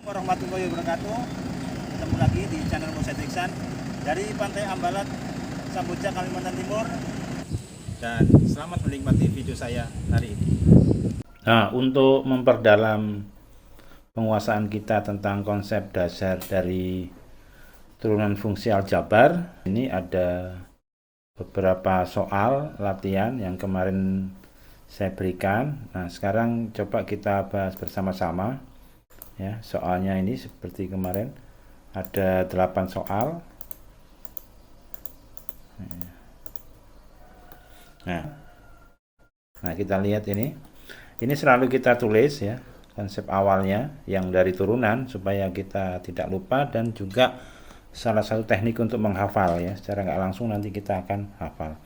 Warahmatullahi wabarakatuh. Ketemu lagi di channel Musa Diksan dari Pantai Ambalat, Sambuca, Kalimantan Timur. Dan selamat menikmati video saya hari ini. Nah, untuk memperdalam penguasaan kita tentang konsep dasar dari turunan fungsi aljabar, ini ada beberapa soal latihan yang kemarin saya berikan. Nah, sekarang coba kita bahas bersama-sama. Ya, soalnya ini seperti kemarin ada 8 soal. Nah, kita lihat ini. Ini selalu kita tulis ya, konsep awalnya yang dari turunan supaya kita tidak lupa, dan juga salah satu teknik untuk menghafal ya. Secara nggak langsung nanti kita akan hafal.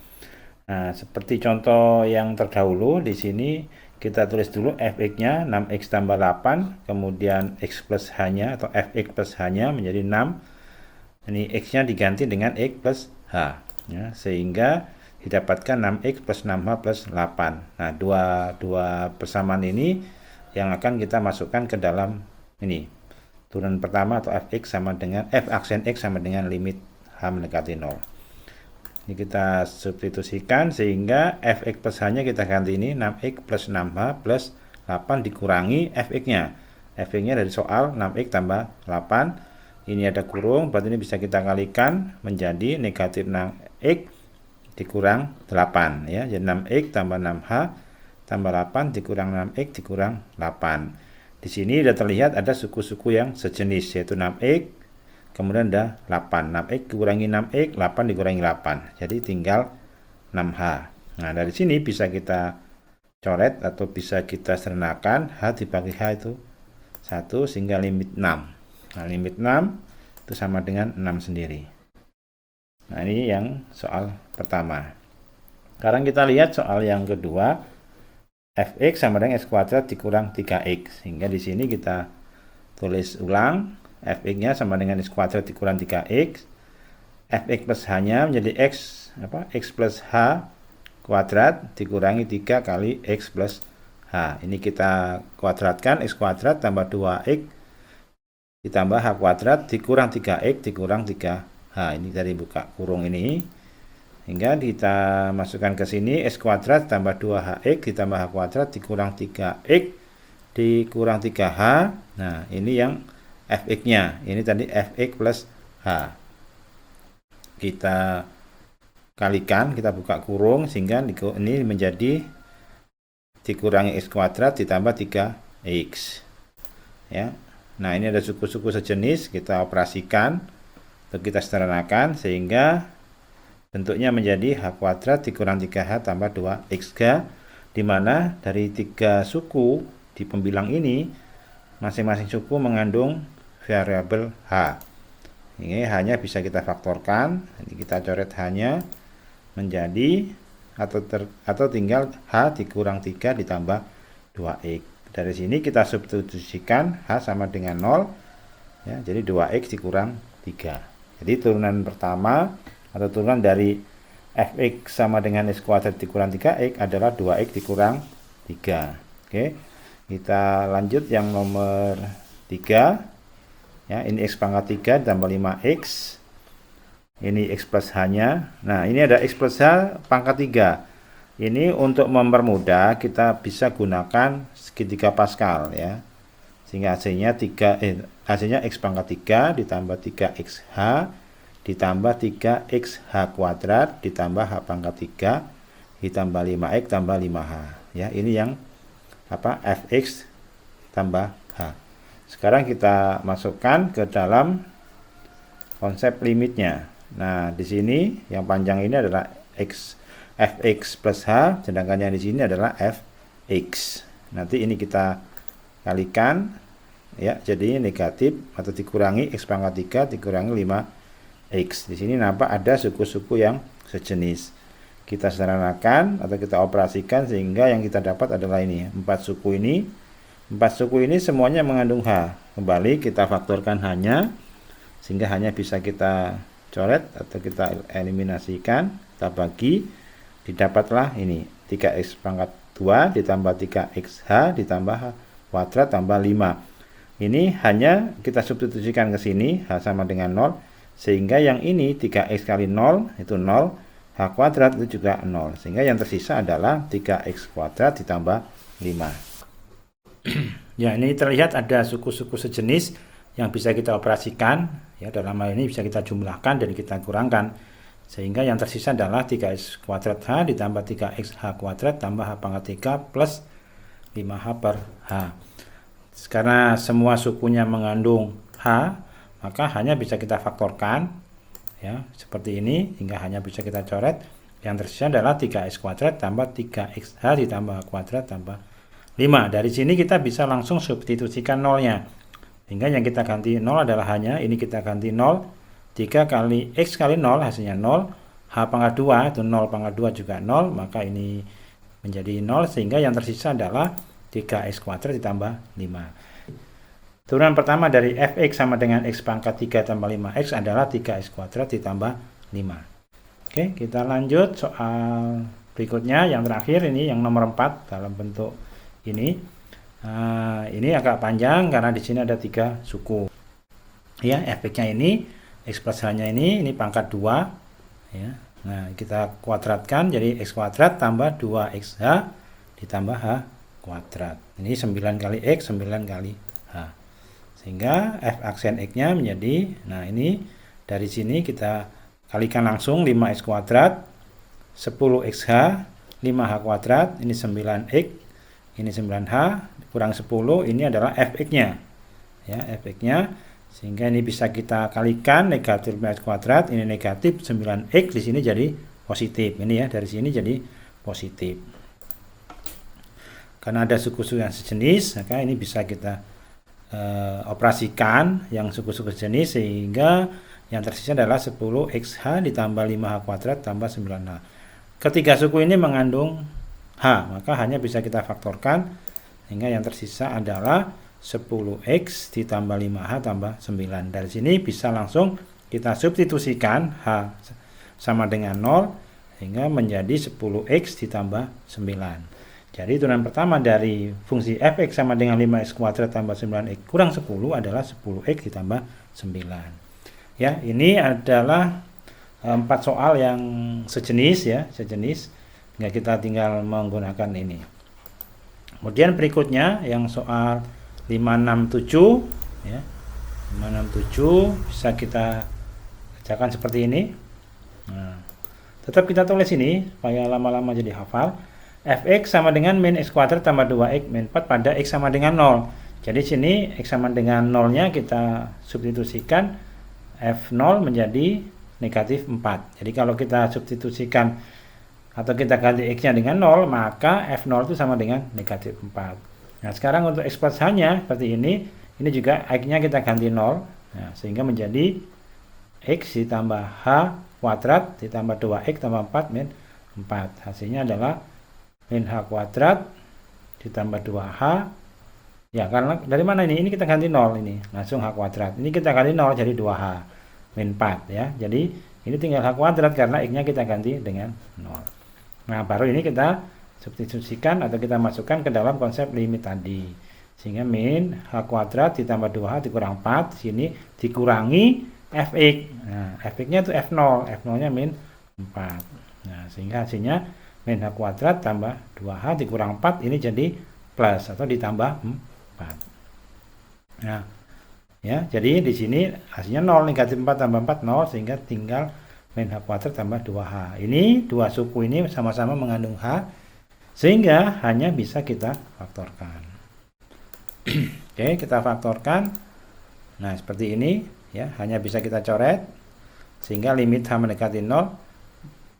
Nah, seperti contoh yang terdahulu di sini kita tulis dulu fx-nya 6x tambah 8, kemudian x plus h-nya atau fx plus h-nya menjadi 6. Ini x-nya diganti dengan x plus h ya, sehingga didapatkan 6x plus 6h plus 8. Nah, dua persamaan ini yang akan kita masukkan ke dalam ini. Turunan pertama atau fx sama dengan f aksen x sama dengan limit h mendekati 0. Ini kita substitusikan sehingga fx plus h-nya kita ganti ini 6x plus 6h plus 8 dikurangi fx-nya. Fx-nya dari soal 6x tambah 8. Ini ada kurung, berarti ini bisa kita kalikan menjadi negatif 6x dikurang 8 ya. Jadi 6x tambah 6h tambah 8 dikurang 6x dikurang 8. Di sini sudah terlihat ada suku-suku yang sejenis, yaitu 6x kemudian ada 8. 6x dikurangi 6x, 8 dikurangi 8. Jadi tinggal 6h. Nah, dari sini bisa kita coret atau bisa kita sederhanakan h dibagi h itu 1 sehingga limit 6. Nah, limit 6 itu sama dengan 6 sendiri. Nah, ini yang soal pertama. Sekarang kita lihat soal yang kedua. Fx sama dengan x kuadrat dikurang 3x. Sehingga di sini kita tulis ulang. Fx-nya sama dengan x kuadrat dikurang 3x. Fx plus h-nya menjadi x plus h kuadrat dikurangi 3 kali x plus h. Ini kita kuadratkan, x kuadrat tambah 2x ditambah h kuadrat dikurang 3x dikurang 3h. Ini dari buka kurung ini. Hingga kita masukkan ke sini, x kuadrat tambah 2hx ditambah h kuadrat dikurang 3x dikurang 3h. Nah, ini yang fx-nya. Ini tadi fx plus h. Kita kalikan, kita buka kurung sehingga ini menjadi dikurangi x kuadrat ditambah 3x. Ya. Nah, ini ada suku-suku sejenis, kita operasikan atau kita sederhanakan sehingga bentuknya menjadi h kuadrat dikurang 3h tambah 2x, di mana dari 3 suku di pembilang ini masing-masing suku mengandung variabel h. Ini h-nya bisa kita faktorkan. Jadi kita coret h-nya menjadi atau tinggal h dikurang 3 ditambah 2x. Dari sini kita substitusikan h sama dengan 0 ya, jadi 2x dikurang 3. Jadi turunan pertama atau turunan dari fx sama dengan x kuadrat dikurang 3x adalah 2x dikurang 3. Oke. Kita lanjut yang nomor 3. Ya, ini x pangkat 3 tambah 5x. Ini x plus h-nya. Nah, ini ada x plus h pangkat 3. Ini untuk mempermudah kita bisa gunakan segitiga Pascal ya. Sehingga hasilnya x pangkat 3 ditambah 3xh ditambah 3xh kuadrat ditambah h pangkat 3 ditambah 5x tambah 5h. Ya, ini yang fx tambah h. Sekarang kita masukkan ke dalam konsep limitnya. Nah, di sini yang panjang ini adalah fx plus h, sedangkan yang di sini adalah fx. Nanti ini kita kalikan ya, jadi negatif atau dikurangi x pangkat 3 dikurangi 5x. Di sini nampak ada suku-suku yang sejenis. Kita sederhanakan atau kita operasikan sehingga yang kita dapat adalah ini, 4 suku ini. 4 suku ini semuanya mengandung h. Kembali kita faktorkan h-nya sehingga h-nya bisa kita coret atau kita eliminasikan, kita bagi, didapatlah ini 3x pangkat 2 ditambah 3xh ditambah h kuadrat tambah 5. ini hanya kita substitusikan ke sini, H sama dengan 0, sehingga yang ini 3x kali 0 itu 0, H kuadrat itu juga 0, sehingga yang tersisa adalah 3x kuadrat ditambah 5. Ya, ini terlihat ada suku-suku sejenis yang bisa kita operasikan, ya, dalam hal ini bisa kita jumlahkan dan kita kurangkan, sehingga yang tersisa adalah 3x kuadrat H ditambah 3x H kuadrat tambah H pangkat 3 plus 5H per H. Karena semua sukunya mengandung H, maka hanya bisa kita faktorkan, ya, seperti ini, hingga hanya bisa kita coret. Yang tersisa adalah 3x kuadrat tambah 3xh ditambah H kuadrat tambah 5. Dari sini kita bisa langsung substitusikan nolnya, sehingga yang kita ganti 0 adalah hanya ini, kita ganti 0, 3 kali x kali 0 hasilnya 0, H pangkat 2 itu 0 pangkat 2 juga 0, maka ini menjadi 0, sehingga yang tersisa adalah 3x kuadrat ditambah 5. Turunan pertama dari fx sama dengan x pangkat 3 tambah 5x adalah 3x kuadrat ditambah 5. Oke, kita lanjut soal berikutnya, yang terakhir ini yang nomor 4 dalam bentuk ini. Nah, ini agak panjang karena di sini ada 3 suku. Ya, fx-nya ini, x plus h-nya ini pangkat 2, ya. Nah, kita kuadratkan jadi x kuadrat tambah 2xh ditambah h kuadrat. Ini 9 kali x, 9 kali h. Sehingga f aksen x-nya menjadi, nah ini dari sini kita kalikan langsung 5x kuadrat, 10xh, 5h kuadrat, ini 9x, ini 9h, kurang 10, ini adalah fx-nya. Ya, fx-nya, sehingga ini bisa kita kalikan negatif 5x kuadrat, ini negatif 9x, di sini jadi positif. Ini ya, dari sini jadi positif. Karena ada suku-suku yang sejenis, maka ini bisa kita operasikan yang suku-suku sejenis, sehingga yang tersisa adalah 10xh ditambah 5h kuadrat tambah 9h. Ketiga suku ini mengandung h, maka hanya bisa kita faktorkan, sehingga yang tersisa adalah 10x ditambah 5h tambah 9. Dari sini bisa langsung kita substitusikan h sama dengan 0, sehingga menjadi 10x ditambah 9. Jadi turunan pertama dari fungsi fx sama dengan 5x kuadrat tambah 9x kurang 10 adalah 10x ditambah 9. Ya, ini adalah 4 soal yang sejenis, ya, sejenis. Hingga kita tinggal menggunakan ini. Kemudian berikutnya yang soal 567, ya. 567 bisa kita kerjakan seperti ini. Nah, tetap kita tulis ini supaya lama-lama jadi hafal. Fx sama dengan min x kuadrat tambah 2x min 4 pada x sama dengan 0. Jadi sini x sama dengan 0-nya kita substitusikan, f0 menjadi negatif 4. Jadi kalau kita substitusikan atau kita ganti x-nya dengan 0, maka f0 itu sama dengan negatif 4. Nah, sekarang untuk x plus h-nya seperti ini juga x-nya kita ganti 0. Nah, sehingga menjadi x ditambah h kuadrat ditambah 2x tambah 4 min 4. Hasilnya adalah min h kuadrat ditambah 2h. Ya, karena dari mana ini? Ini kita ganti 0 ini. Langsung h kuadrat. Ini kita ganti 0 jadi 2h min 4, ya. Jadi ini tinggal h kuadrat karena x-nya kita ganti dengan 0. Nah, baru ini kita substitusikan atau kita masukkan ke dalam konsep limit tadi. Sehingga min h kuadrat ditambah 2h dikurang 4, sini dikurangi fx. Nah, fx-nya itu f0, f0-nya min 4. Nah, sehingga hasilnya min h kuadrat tambah 2h dikurang 4, ini jadi plus atau ditambah 4. Nah, ya, jadi di sini hasilnya 0, negatif 4 tambah 4 0, sehingga tinggal min h kuadrat tambah 2h. Ini dua suku ini sama-sama mengandung h, sehingga hanya bisa kita faktorkan. Oke, kita faktorkan. Nah, seperti ini, ya, hanya bisa kita coret, sehingga limit h mendekati 0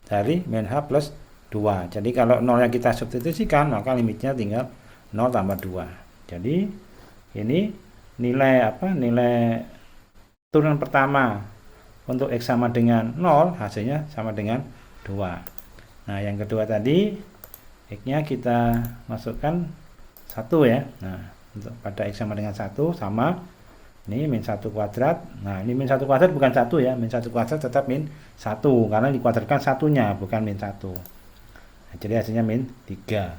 dari min h plus 2. Jadi kalau 0 yang kita substitusikan, maka limitnya tinggal 0 tambah 2. Jadi ini nilai turunan pertama untuk x sama dengan 0, hasilnya sama dengan 2. Nah, yang kedua tadi x-nya kita masukkan 1, ya. Nah, untuk pada x sama dengan 1 sama ini min 1 kuadrat. Nah, ini min 1 kuadrat bukan 1, ya. Min 1 kuadrat tetap min 1 karena dikuadratkan satunya, bukan min 1. Nah, jadi hasilnya min 3.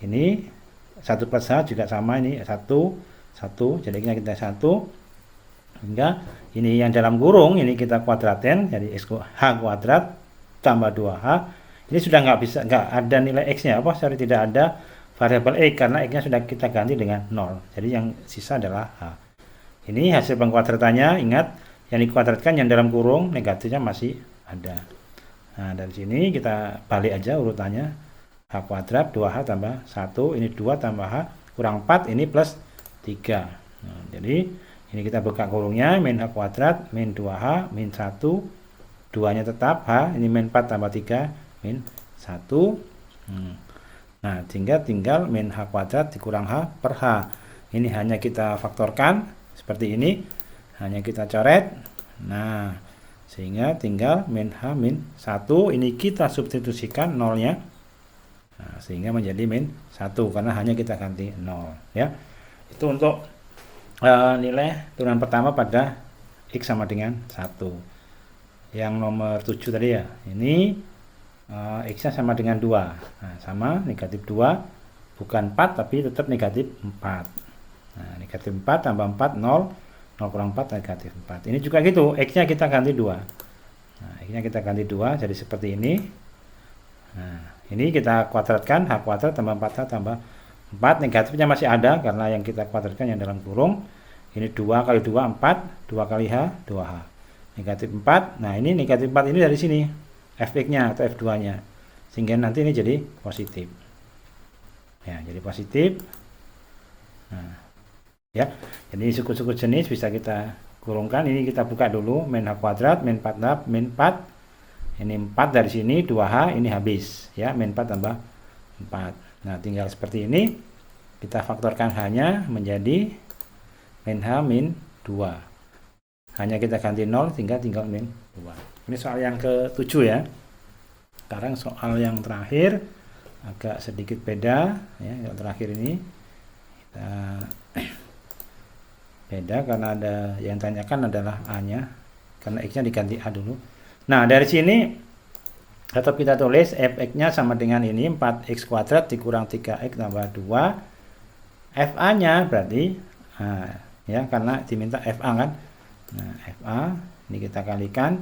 Ini 1 plus h juga sama, ini 1 1, jadi X-nya kita 1, hingga ini yang dalam kurung ini kita kuadratin, jadi H kuadrat tambah 2H, ini sudah nggak ada nilai X-nya, sorry, tidak ada variabel X, karena X-nya sudah kita ganti dengan 0, jadi yang sisa adalah H. Ini hasil pengkuadratannya, ingat yang dikuadratkan yang dalam kurung negatifnya masih ada. Nah, dari sini kita balik aja urutannya, H kuadrat 2H tambah 1, ini 2 tambah H kurang 4, ini plus 3. Nah, jadi ini kita buka kurungnya, min H kuadrat min 2H min 1, 2 nya tetap H, ini min 4 tambah 3 min 1. Nah, tinggal min H kuadrat dikurang H per H. Ini hanya kita faktorkan seperti ini, hanya kita coret. Nah, sehingga tinggal min H min 1, ini kita substitusikan nolnya. Nah, sehingga menjadi min 1 karena hanya kita ganti 0 ya. Itu untuk nilai turunan pertama pada X sama dengan 1. Yang nomor 7 tadi ya, ini X nya sama dengan 2. Nah, sama negatif 2, bukan 4 tapi tetap negatif 4. Nah, negatif 4 tambah 4 0, 0 kurang 4 negatif 4. Ini juga gitu, X nya kita ganti 2. Nah, X nya kita ganti 2 jadi seperti ini. Nah, ini kita kuadratkan, H kuadrat tambah 4H tambah 4, negatifnya masih ada karena yang kita kuadratkan yang dalam kurung. Ini 2 kali 2 4, 2 kali H 2H. Negatif 4. Nah, ini negatif 4 ini dari sini Fx-nya atau F2-nya. Sehingga nanti ini jadi positif. Ya, jadi positif. Nah, ya. Jadi suku-suku jenis bisa kita kurungkan. Ini kita buka dulu, min H kuadrat min 4H min 4. Ini 4 dari sini, 2H ini habis ya, min 4 tambah 4. Nah, tinggal seperti ini kita faktorkan H-nya menjadi min H min 2. Hanya kita ganti 0 tinggal min 2. Ini soal yang ke-7 ya. Sekarang soal yang terakhir agak sedikit beda ya. Yang terakhir ini kita beda karena ada yang tanyakan adalah A-nya, karena X-nya diganti A dulu. Nah, dari sini tetap kita tulis Fx-nya sama dengan ini 4x kuadrat dikurang 3x tambah 2. Fa-nya berarti ya, karena diminta Fa kan. Nah, Fa ini kita kalikan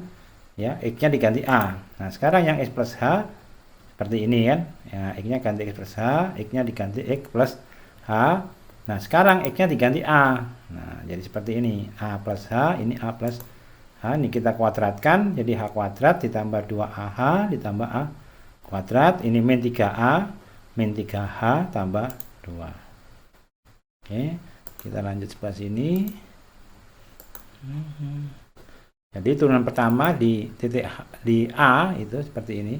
ya, X-nya diganti A. Nah, sekarang yang X plus H seperti ini kan. Ya, X-nya ganti X plus H, X-nya diganti X plus H. Nah, sekarang X-nya diganti A. Nah, jadi seperti ini. A plus H, ini A plus H, ini kita kuadratkan jadi H kuadrat ditambah 2AH ditambah A kuadrat, ini min 3A min 3H tambah 2. Oke, kita lanjut sebelah sini. Jadi turunan pertama di titik di A itu seperti ini.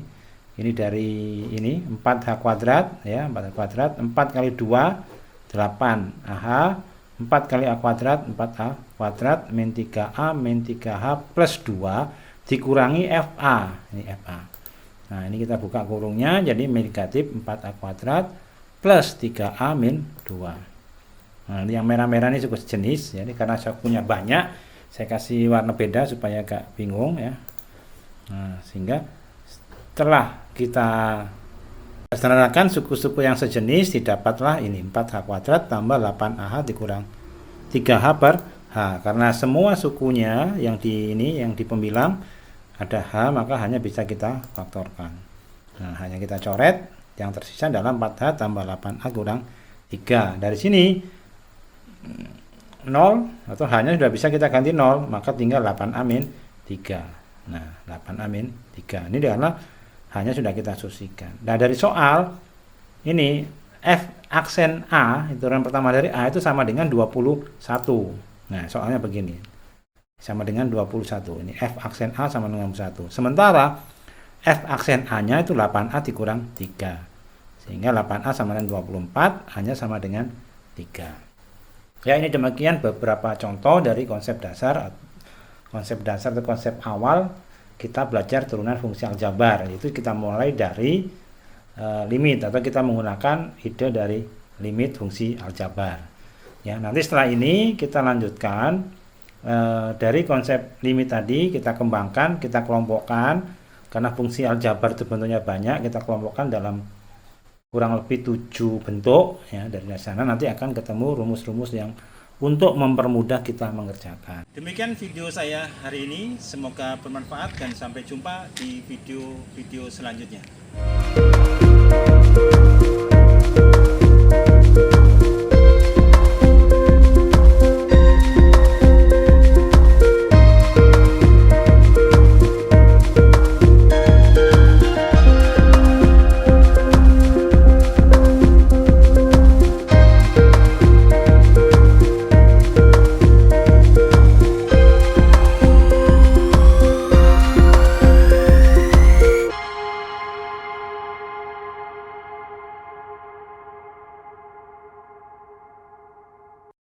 Ini dari ini 4H kuadrat ya, 4H kuadrat, 4 kali 2 8AH, 4 kali A kuadrat 4A kuadrat min 3A min 3H plus 2 dikurangi FA. Ini FA. Nah, ini kita buka kurungnya jadi negatif 4A kuadrat plus 3A min 2. Nah, ini yang merah-merah ini suku sejenis ya, ini karena saya punya banyak, saya kasih warna beda supaya agak bingung ya. Nah, sehingga setelah kita sederhanakan suku-suku yang sejenis, didapatlah ini 4H kuadrat tambah 8AH dikurang 3H per H. Karena semua sukunya yang di ini, yang di pembilang ada H, maka hanya bisa kita faktorkan. Nah, hanya kita coret, yang tersisa adalah 4H tambah 8A kurang 3. Dari sini 0 atau H-nya sudah bisa kita ganti 0, maka tinggal 8A min 3. Nah, 8A min 3. Ini karena hanya sudah kita sosikan. Nah, dari soal ini F aksen A, itu yang pertama dari A itu sama dengan 21. Nah, soalnya begini. Sama dengan 21. Ini F aksen A sama dengan 21. Sementara F aksen A-nya itu 8A dikurang 3. Sehingga 8A sama dengan 24, hanya sama dengan 3. Ya, ini demikian beberapa contoh dari konsep dasar atau konsep awal kita belajar turunan fungsi aljabar. Itu kita mulai dari limit, atau kita menggunakan ide dari limit fungsi aljabar. Ya, nanti setelah ini kita lanjutkan dari konsep limit tadi, kita kembangkan, kita kelompokkan, karena fungsi aljabar itu bentuknya banyak, kita kelompokkan dalam kurang lebih 7 bentuk ya. Dari sana nanti akan ketemu rumus-rumus yang untuk mempermudah kita mengerjakan. Demikian video saya hari ini, semoga bermanfaat dan sampai jumpa di video-video selanjutnya.